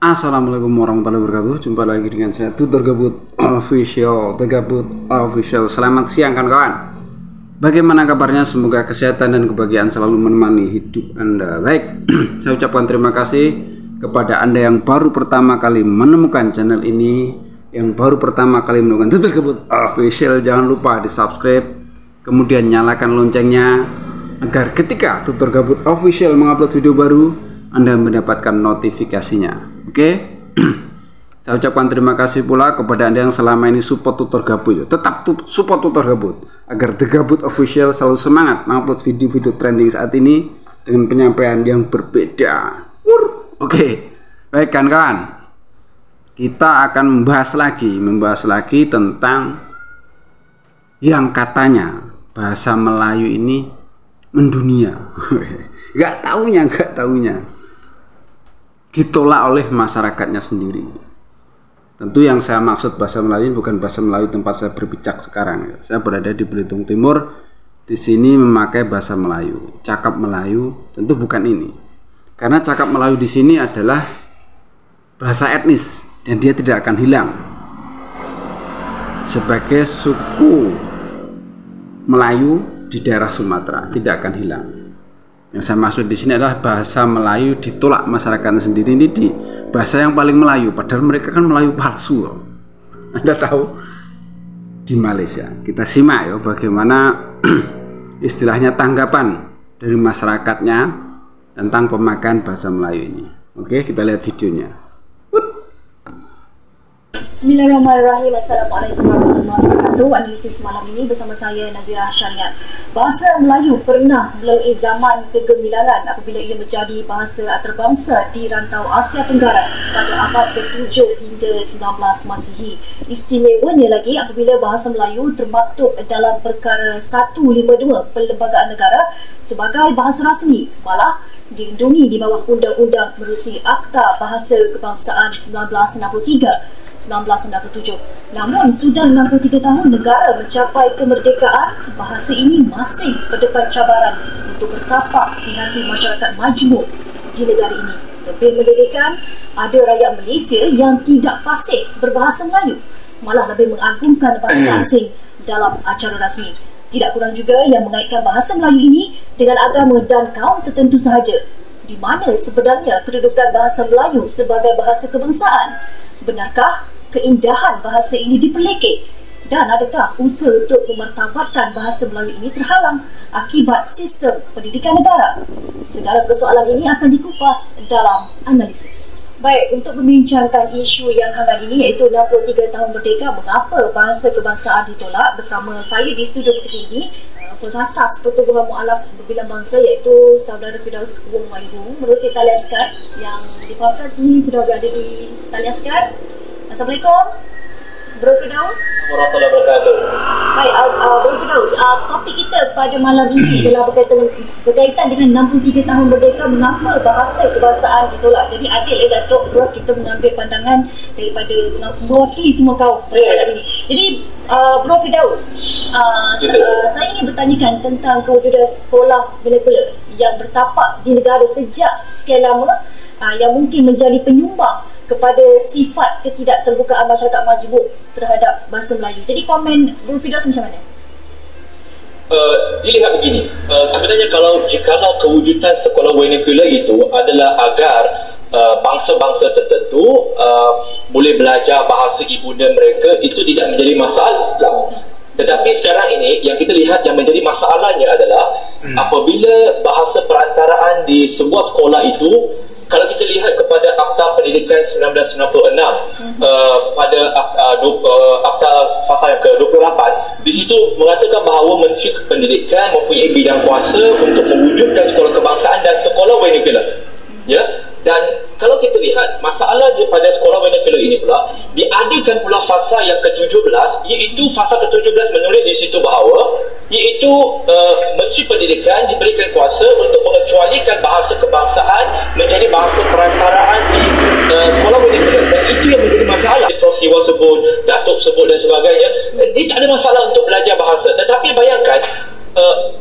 Assalamualaikum warahmatullahi wabarakatuh. Jumpa lagi dengan saya Tutor Gabut Official. Selamat siang kawan-kawan. Bagaimana kabarnya? Semoga kesehatan dan kebahagiaan selalu menemani hidup Anda. Baik, saya ucapkan terima kasih kepada Anda yang baru pertama kali menemukan channel ini, yang baru pertama kali menemukan Tutor Gabut Official. Jangan lupa di subscribe, kemudian nyalakan loncengnya agar ketika Tutor Gabut Official mengupload video baru Anda mendapatkan notifikasinya. Oke. Saya ucapkan terima kasih pula kepada Anda yang selama ini support Tutor Gabut. Tetap support Tutor Gabut agar The Gabut Official selalu semangat mengupload video-video trending saat ini dengan penyampaian yang berbeda. Oke. Baik kawan-kawan, kita akan membahas lagi tentang yang katanya bahasa Melayu ini mendunia. Gak taunya ditolak oleh masyarakatnya sendiri. Tentu yang saya maksud bahasa Melayu bukan bahasa Melayu tempat saya berbicara sekarang. Saya berada di Belitung Timur. Di sini memakai bahasa Melayu, cakap Melayu. Tentu bukan ini. Karena cakap Melayu di sini adalah bahasa etnis dan dia tidak akan hilang. Sebagai suku Melayu di daerah Sumatera tidak akan hilang. Yang saya maksud di sini adalah bahasa Melayu ditolak masyarakatnya sendiri. Ini di bahasa yang paling Melayu, padahal mereka kan Melayu palsu loh. Anda tahu di Malaysia. Kita simak ya bagaimana istilahnya tanggapan dari masyarakatnya tentang pemakaian bahasa Melayu ini. Oke, kita lihat videonya. Bismillahirrahmanirrahim. Assalamualaikum warahmatullahi wabarakatuh. Analisis malam ini bersama saya Nazirah Syariat. Bahasa Melayu pernah melalui zaman kegemilangan apabila ia menjadi bahasa antarabangsa di rantau Asia Tenggara pada abad ke-7 hingga 19 Masihi. Istimewanya lagi apabila bahasa Melayu termaktub dalam perkara 152 Perlembagaan Negara sebagai bahasa rasmi, malah dilindungi di bawah Undang-Undang Menerusi Akta Bahasa Kebangsaan 1967. Namun sudah 63 tahun negara mencapai kemerdekaan, bahasa ini masih berdepan cabaran untuk bertapak di hati masyarakat majmuk di negara ini. Lebih menyedihkan, ada rakyat Malaysia yang tidak fasih berbahasa Melayu, malah lebih mengagungkan bahasa asing dalam acara rasmi. Tidak kurang juga yang mengaitkan bahasa Melayu ini dengan agama dan kaum tertentu sahaja. Di mana sebenarnya kedudukan bahasa Melayu sebagai bahasa kebangsaan? Benarkah keindahan bahasa ini diperlekeh? Dan adakah usaha untuk memartabatkan bahasa Melayu ini terhalang akibat sistem pendidikan negara? Segala persoalan ini akan dikupas dalam analisis. Baik, untuk membincangkan isu yang hangat ini iaitu 63 tahun merdeka, mengapa bahasa kebangsaan ditolak, bersama saya di studio ketika ini pengasas Pertubuhan Mualaf Berbilang Bangsa iaitu Saudara Firdaus Wong Waihu menerusi talian Skype yang dipastikan sini sudah berada di talian Skype. Assalamualaikum Bro Firdaus. Warahmatullahi wabarakatuh. Baik, Bro Firdaus, topik kita pada malam ini adalah berkaitan dengan 63 tahun merdeka, mengapa bahasa kebangsaan ditolak. Jadi adil Datuk Prof kita mengambil pandangan daripada mewakili semua kaum pada malam ini. Jadi Bro Firdaus, saya ingin bertanyakan tentang kewujudan sekolah vernacular yang bertapak di negara sejak sekian lama, yang mungkin menjadi penyumbang kepada sifat ketidakterbukaan masyarakat majmuk terhadap bahasa Melayu. Jadi komen Bro Firdaus macam mana? Dilihat begini, sebenarnya jikalau kewujudan sekolah vernacular itu adalah agar bangsa-bangsa tertentu boleh belajar bahasa ibunda mereka, itu tidak menjadi masalah. Tetapi sekarang ini yang kita lihat yang menjadi masalahnya adalah apabila bahasa perantaraan di sebuah sekolah itu, kalau kita lihat kepada Akta Pendidikan 1996 pada Akta Fasa yang ke-28, di situ mengatakan bahawa Menteri Pendidikan mempunyai bidang kuasa untuk mewujudkan sekolah kebangsaan dan sekolah vernacular. Ya, dan kalau kita lihat masalah pada sekolah vernacular ini pula diadakan pula fasa yang ke-17, iaitu fasa ke-17 menulis di situ bahawa iaitu Menteri Pendidikan diberikan kuasa untuk mengecualikan bahasa kebangsaan menjadi bahasa perantaraan di sekolah vernacular, dan itu yang menjadi masalah. Prof Siwa sebut, Datuk sebut dan sebagainya, dia tak ada masalah untuk belajar bahasa. Tetapi bayangkan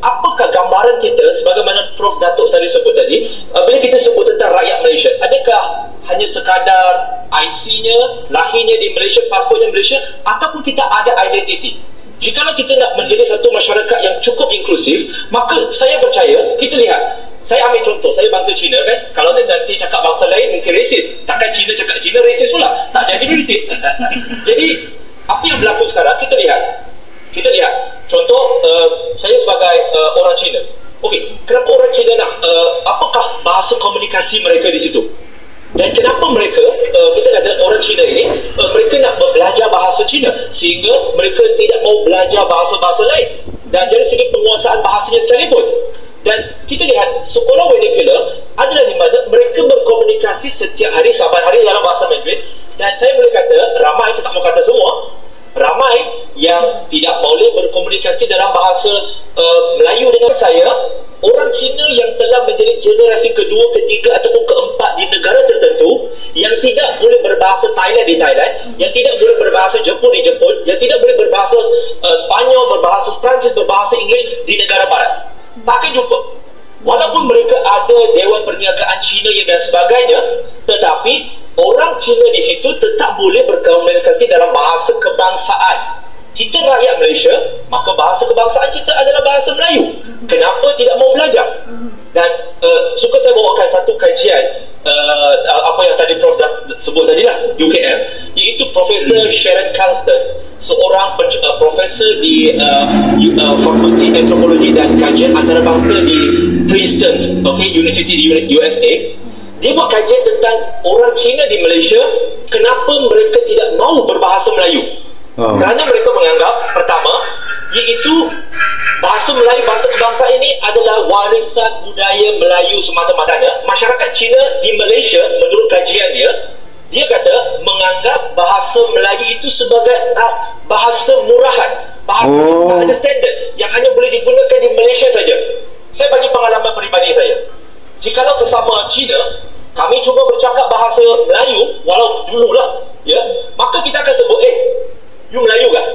apakah gambaran kita sebagaimana Prof Datuk tadi sebut tadi, bila kita sebut tentang rakyat Malaysia, adakah hanya sekadar IC-nya, lahirnya di Malaysia, paspornya Malaysia, ataupun kita ada identiti? Jikalau kita nak menjadi satu masyarakat yang cukup inklusif, maka saya percaya, kita lihat, saya ambil contoh, saya bangsa Cina kan, kalau nanti cakap bangsa lain mungkin resis, takkan Cina cakap Cina resis pula, tak jadi resis. Jadi apa yang berlaku sekarang, kita lihat contoh, saya sebagai orang Cina, okey, kenapa orang Cina nak apakah bahasa komunikasi mereka di situ, dan kenapa mereka kita kata orang Cina ini mereka nak belajar bahasa Cina sehingga mereka tidak mau belajar bahasa-bahasa lain, dan dari segi penguasaan bahasanya sekalipun. Dan kita lihat sekolah vernacular adalah di mana mereka berkomunikasi setiap hari, saban hari dalam bahasa Mandarin. Dan saya boleh kata ramai, saya tak mau kata semua, ramai yang tidak boleh berkomunikasi dalam bahasa Melayu dengan saya, orang Cina yang telah menjadi generasi kedua, ketiga ataupun keempat di negara tertentu, yang tidak boleh berbahasa Thailand di Thailand, yang tidak boleh berbahasa Jepun di Jepun, yang tidak boleh berbahasa Spanyol, berbahasa Perancis, berbahasa Inggeris di negara barat. Takkan jumpa. Walaupun mereka ada Dewan Perniagaan Cina dan sebagainya, tetapi orang Cina di situ tetap boleh berkomunikasi dalam bahasa kebangsaan. Kita rakyat Malaysia, maka bahasa kebangsaan kita adalah bahasa Melayu. Kenapa tidak mau belajar? Dan suka saya bawakan satu kajian apa yang tadi Prof sebut tadi lah, UKM, iaitu Profesor Sharon Canston, seorang profesor di Fakulti Antropologi dan Kajian Antarabangsa di Princeton, University di USA. Dia buat kajian tentang orang Cina di Malaysia, kenapa mereka tidak mahu berbahasa Melayu. Kerana mereka menganggap, pertama, iaitu bahasa Melayu, bahasa kebangsaan ini adalah warisan budaya Melayu semata-matanya. Masyarakat Cina di Malaysia, menurut kajian dia kata menganggap bahasa Melayu itu sebagai bahasa murahan, bahasa yang tak ada standard, yang hanya boleh digunakan di Malaysia saja. Saya bagi pengalaman peribadi saya, jikalau sesama Cina kami cuba bercakap bahasa Melayu, walau dululah, maka kita akan sebut, you Melayu kan?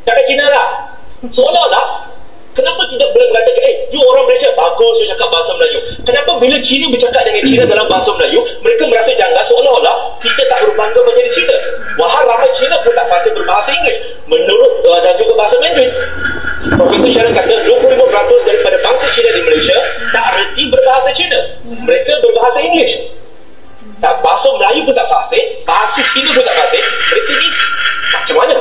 Cakap Cina lah. Seolah-olah, kenapa tidak boleh mengatakan, you orang Malaysia, bagus you cakap bahasa Melayu. Kenapa bila Cina bercakap dengan Cina dalam bahasa Melayu, mereka merasa janggal, seolah-olah kita tak berbangga menjadi Cina. Wahal ramai Cina pun tak fasih berbahasa Inggeris, menurut dan juga bahasa Mandarin. Profesor Sharon kata 25% daripada bangsa Cina di Malaysia tak reti berbahasa Cina, mereka berbahasa Inggeris. Tak, bahasa Melayu pun tak fasih, bahasa Cina pun tak fasih. Mereka ni macam mana?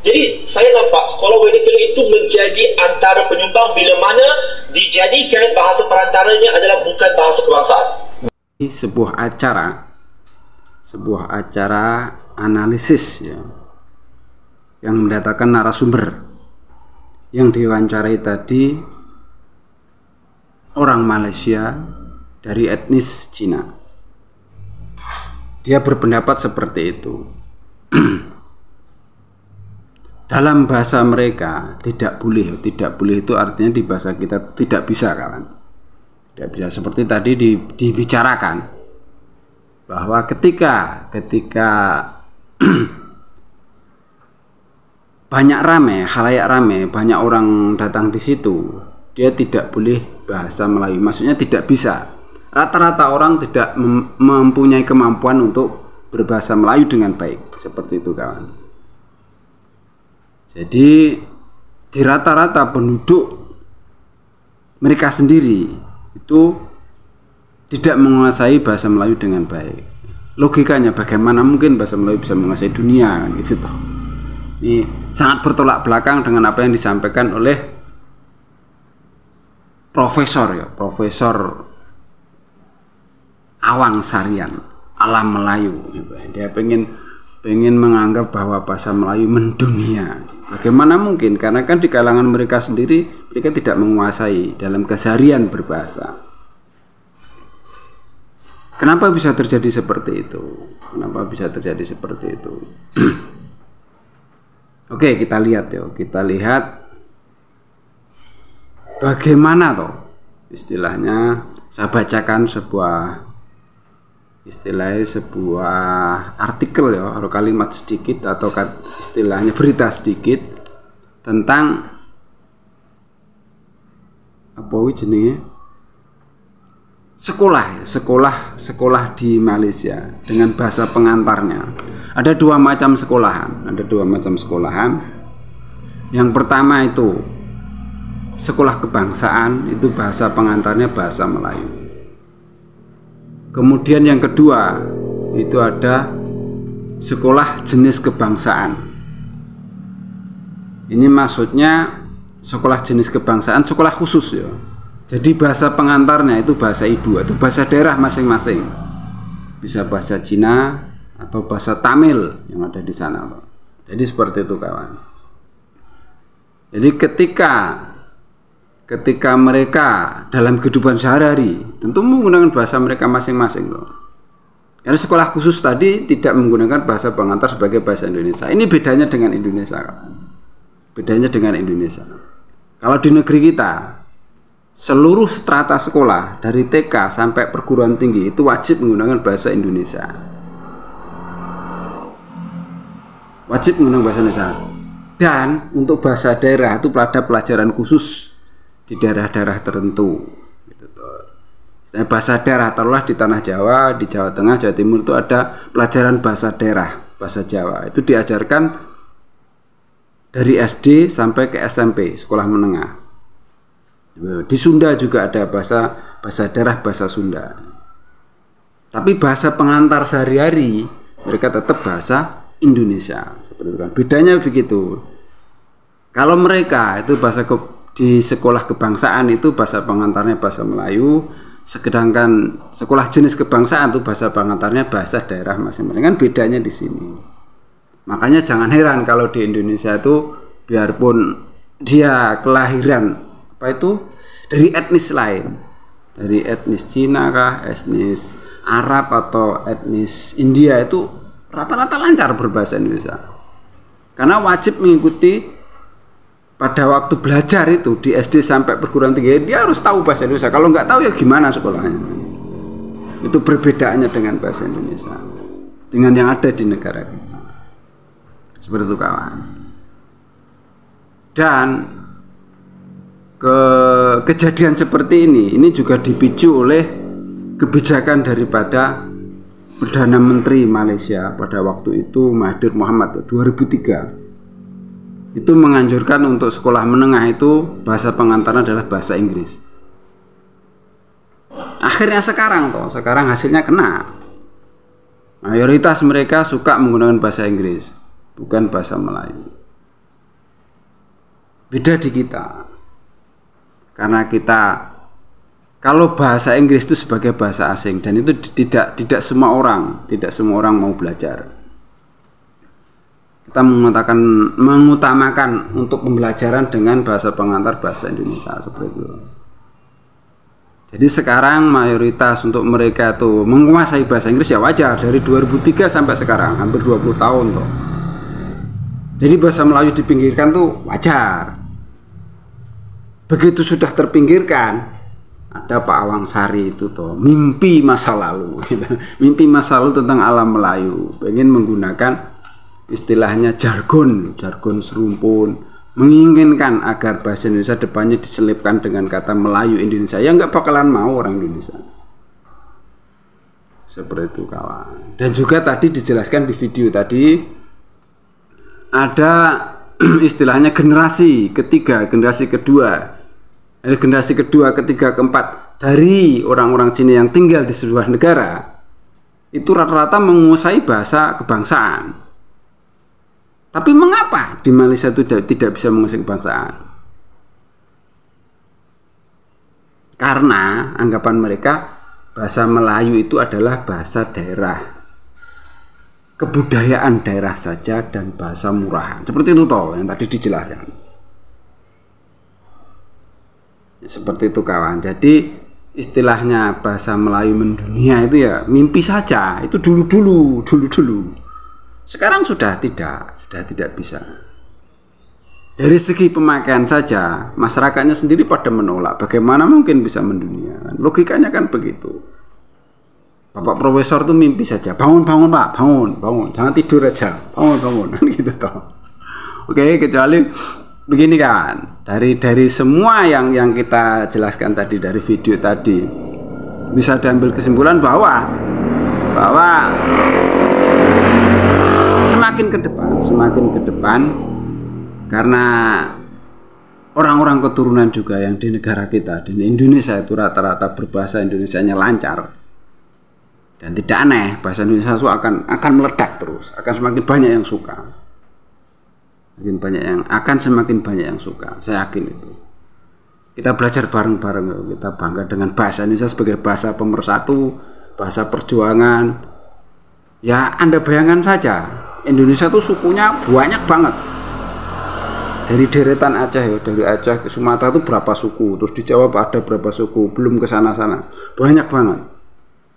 Jadi saya nampak sekolah vernacular itu menjadi antara penyumbang bila mana dijadikan bahasa perantaranya adalah bukan bahasa kebangsaan. Sebuah acara analisis yang mendatangkan narasumber yang diwawancarai tadi orang Malaysia dari etnis Cina. Dia berpendapat seperti itu. Dalam bahasa mereka tidak boleh itu artinya di bahasa kita tidak bisa, kawan. Tidak bisa. Seperti tadi dibicarakan bahwa ketika banyak khalayak rame, banyak orang datang di situ, dia tidak boleh bahasa Melayu. Maksudnya tidak bisa. Rata-rata orang tidak mempunyai kemampuan untuk berbahasa Melayu dengan baik. Seperti itu, kawan. Jadi di rata-rata penduduk mereka sendiri itu tidak menguasai bahasa Melayu dengan baik. Logikanya bagaimana mungkin bahasa Melayu bisa menguasai dunia, gitu toh. Ini sangat bertolak belakang dengan apa yang disampaikan oleh Profesor Awang Sarian, Alam Melayu. Dia pengen menganggap bahwa bahasa Melayu mendunia. Bagaimana mungkin? Karena kan di kalangan mereka sendiri, mereka tidak menguasai dalam keseharian berbahasa. Kenapa bisa terjadi seperti itu? Oke, kita lihat bagaimana toh istilahnya. Saya bacakan sebuah artikel atau kalimat sedikit atau istilahnya berita sedikit tentang apa jenenge sekolah di Malaysia dengan bahasa pengantarnya. Ada dua macam sekolahan. Yang pertama itu sekolah kebangsaan, itu bahasa pengantarnya bahasa Melayu. Kemudian yang kedua itu ada sekolah jenis kebangsaan. Ini maksudnya sekolah jenis kebangsaan, sekolah khusus ya. Jadi bahasa pengantarnya itu bahasa ibu atau bahasa daerah masing-masing. Bisa bahasa Cina atau bahasa Tamil yang ada di sana, Pak. Jadi seperti itu, kawan. Jadi ketika mereka dalam kehidupan sehari-hari tentu menggunakan bahasa mereka masing-masing, loh. Karena sekolah khusus tadi tidak menggunakan bahasa pengantar sebagai bahasa Indonesia. Ini bedanya dengan Indonesia, kawan. Bedanya dengan Indonesia. Kalau di negeri kita, seluruh strata sekolah dari TK sampai perguruan tinggi itu wajib menggunakan bahasa Indonesia. Wajib menggunakan bahasa Indonesia. Dan untuk bahasa daerah itu ada pelajaran khusus di daerah-daerah tertentu. Bahasa daerah, taruhlah di tanah Jawa, di Jawa Tengah, Jawa Timur itu ada pelajaran bahasa daerah, bahasa Jawa. Itu diajarkan dari SD sampai ke SMP, sekolah menengah. Di Sunda juga ada bahasa daerah, bahasa Sunda. Tapi bahasa pengantar sehari-hari mereka tetap bahasa Indonesia. Seperti itu kan. Bedanya begitu. Kalau mereka itu di sekolah kebangsaan itu bahasa pengantarnya bahasa Melayu, sedangkan sekolah jenis kebangsaan itu bahasa pengantarnya bahasa daerah masing-masing. Kan bedanya di sini. Makanya jangan heran kalau di Indonesia itu biarpun dia kelahiran dari etnis lain, dari etnis Cina kah, etnis Arab atau etnis India, itu rata-rata lancar berbahasa Indonesia. Karena wajib mengikuti pada waktu belajar itu di SD sampai perguruan tinggi, dia harus tahu bahasa Indonesia. Kalau nggak tahu ya gimana sekolahnya. Itu perbedaannya dengan bahasa Indonesia dengan yang ada di negara kita. Seperti itu, kawan. Dan kejadian seperti ini juga dipicu oleh kebijakan daripada Perdana Menteri Malaysia pada waktu itu, Mahathir Mohamad, 2003. Itu menganjurkan untuk sekolah menengah itu bahasa pengantarnya adalah bahasa Inggris. Akhirnya sekarang hasilnya kena. Mayoritas mereka suka menggunakan bahasa Inggris, bukan bahasa Melayu. Beda di kita. Karena kita kalau bahasa Inggris itu sebagai bahasa asing, dan itu tidak semua orang mau belajar. Kita mengutamakan untuk pembelajaran dengan bahasa pengantar bahasa Indonesia, seperti itu. Jadi sekarang mayoritas untuk mereka itu menguasai bahasa Inggris ya wajar, dari 2003 sampai sekarang hampir 20 tahun loh. Jadi bahasa Melayu dipinggirkan tuh wajar. Begitu sudah terpinggirkan, ada Pak Awang Sari itu toh, mimpi masa lalu gitu. Mimpi masa lalu tentang alam Melayu, pengen menggunakan istilahnya jargon serumpun, menginginkan agar bahasa Indonesia depannya diselipkan dengan kata Melayu Indonesia. Ya nggak bakalan mau orang Indonesia. Seperti itu, kawan. Dan juga tadi dijelaskan di video tadi ada istilahnya generasi ketiga, generasi kedua, ketiga, keempat dari orang-orang Cina yang tinggal di sebuah negara itu rata-rata menguasai bahasa kebangsaan. Tapi mengapa di Malaysia itu tidak bisa menguasai kebangsaan? Karena anggapan mereka bahasa Melayu itu adalah bahasa daerah, kebudayaan daerah saja, dan bahasa murahan. Seperti itu toh yang tadi dijelaskan. Seperti itu, kawan. Jadi istilahnya bahasa Melayu mendunia itu ya mimpi saja. Itu dulu. Sekarang sudah tidak bisa. Dari segi pemakaian saja masyarakatnya sendiri pada menolak. Bagaimana mungkin bisa mendunia? Logikanya kan begitu. Bapak profesor tuh mimpi saja, bangun Pak, bangun, jangan tidur aja, bangun, gitu toh. Oke, kecuali begini kan, dari semua yang kita jelaskan tadi, dari video tadi, bisa diambil kesimpulan bahwa semakin ke depan karena orang-orang keturunan juga yang di negara kita, di Indonesia itu rata-rata berbahasa Indonesianya lancar dan tidak aneh, bahasa Indonesia itu akan meledak terus, akan semakin banyak yang suka. Semakin banyak yang suka, saya yakin itu. Kita belajar bareng-bareng, kita bangga dengan bahasa Indonesia sebagai bahasa pemersatu, bahasa perjuangan. Ya Anda bayangkan saja, Indonesia tuh sukunya banyak banget. Dari deretan Aceh ya, dari Aceh ke Sumatera tuh berapa suku, terus di Jawa ada berapa suku, belum ke sana-sana, banyak banget.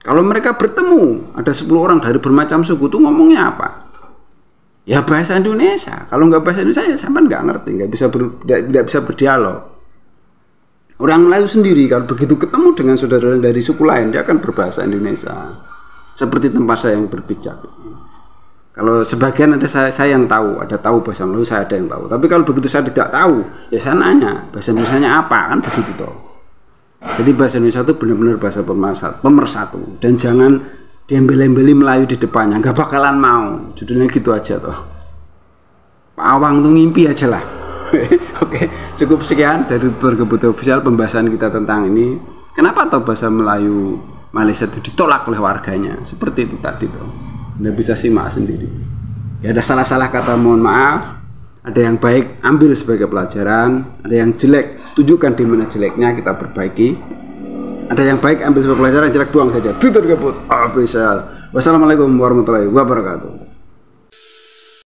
Kalau mereka bertemu, ada 10 orang dari bermacam suku tuh ngomongnya apa? Ya bahasa Indonesia. Kalau nggak bahasa Indonesia ya sampean nggak ngerti, nggak bisa berdialog. Orang Melayu sendiri kalau begitu ketemu dengan saudara dari suku lain, dia akan berbahasa Indonesia. Seperti tempat saya yang berpijak. Kalau sebagian ada saya yang tahu, ada tahu bahasa Melayu, saya ada yang tahu. Tapi kalau begitu saya tidak tahu, ya saya nanya bahasa Indonesianya apa, kan begitu toh. Jadi bahasa Indonesia itu benar-benar bahasa pemersatu, dan jangan diembel-embeli Melayu di depannya, nggak bakalan mau. Judulnya gitu aja toh. Pak Awang tuh ngimpi aja lah. Oke, cukup sekian dari Tutur Kebutuhan Official pembahasan kita tentang ini. Kenapa toh bahasa Melayu Malaysia itu ditolak oleh warganya? Seperti itu tadi toh. Anda bisa simak sendiri. Ya ada salah-salah kata, mohon maaf. Ada yang baik, ambil sebagai pelajaran. Ada yang jelek, tunjukkan di mana jeleknya, kita perbaiki. Ada yang baik, ambil sebagai pelajaran, jelek buang saja. Tutur Kebut Official. Wassalamualaikum warahmatullahi wabarakatuh.